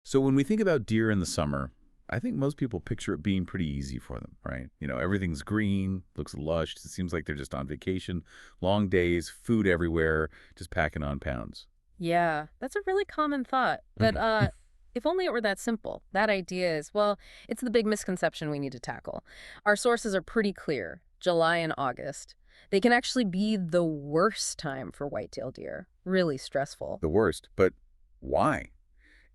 So when we think about deer in the summer, I think most people picture it being pretty easy for them, right? Everything's green, looks lush. It seems like they're just on vacation, long days, food everywhere, just packing on pounds. Yeah, that's a really common thought. But if only it were that simple. That idea is, well, it's the big misconception we need to tackle. Our sources are pretty clear. July and August. They can actually be the worst time for white-tailed deer. Really stressful. The worst. But why?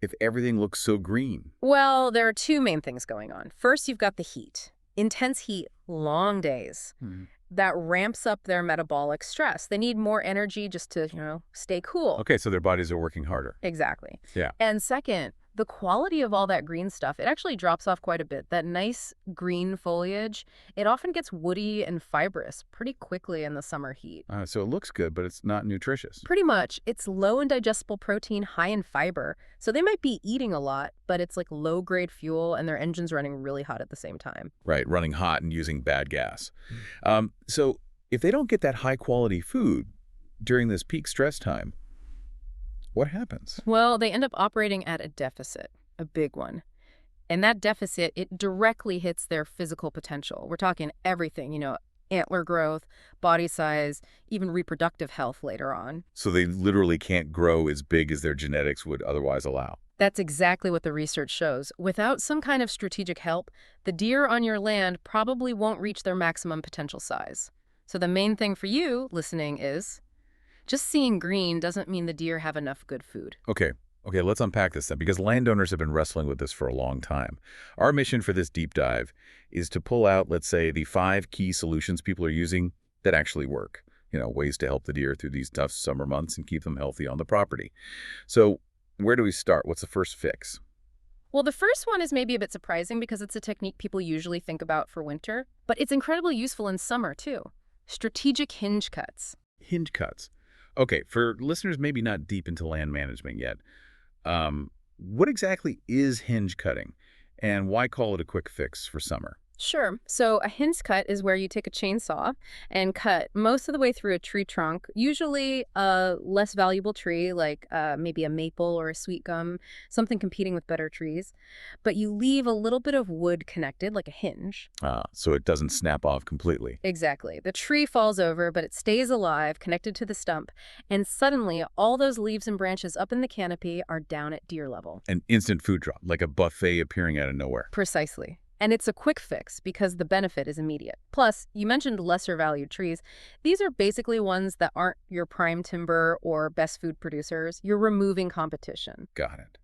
If everything looks so green. Well, there are two main things going on. First, you've got the heat. Intense heat, long days. Hmm. That ramps up their metabolic stress. They need more energy just to, stay cool. Okay, so their bodies are working harder. Exactly. Yeah. And second, the quality of all that green stuff, it actually drops off quite a bit. That nice green foliage, it often gets woody and fibrous pretty quickly in the summer heat. So it looks good, but it's not nutritious. Pretty much. It's low in digestible protein, high in fiber. So they might be eating a lot, but it's like low-grade fuel and their engine's running really hot at the same time. Right, running hot and using bad gas. So if they don't get that high-quality food during this peak stress time, what happens? Well, they end up operating at a deficit, a big one. And that deficit, it directly hits their physical potential. We're talking everything, antler growth, body size, even reproductive health later on. So they literally can't grow as big as their genetics would otherwise allow. That's exactly what the research shows. Without some kind of strategic help, the deer on your land probably won't reach their maximum potential size. So the main thing for you, listening, is just seeing green doesn't mean the deer have enough good food. Okay, let's unpack this then, because landowners have been wrestling with this for a long time. Our mission for this deep dive is to pull out, let's say, the 5 key solutions people are using that actually work. Ways to help the deer through these tough summer months and keep them healthy on the property. So where do we start? What's the first fix? Well, the first one is maybe a bit surprising because it's a technique people usually think about for winter, but it's incredibly useful in summer, too. Strategic hinge cuts. Hinge cuts. Okay, for listeners maybe not deep into land management yet, what exactly is hinge cutting, and why call it a quick fix for summer? Sure. So a hinge cut is where you take a chainsaw and cut most of the way through a tree trunk, usually a less valuable tree like maybe a maple or a sweet gum, something competing with better trees. But you leave a little bit of wood connected, like a hinge. So it doesn't snap off completely. Exactly. The tree falls over, but it stays alive, connected to the stump. And suddenly, all those leaves and branches up in the canopy are down at deer level. An instant food drop, like a buffet appearing out of nowhere. Precisely. And it's a quick fix because the benefit is immediate. Plus, you mentioned lesser valued trees. These are basically ones that aren't your prime timber or best food producers. You're removing competition. Got it.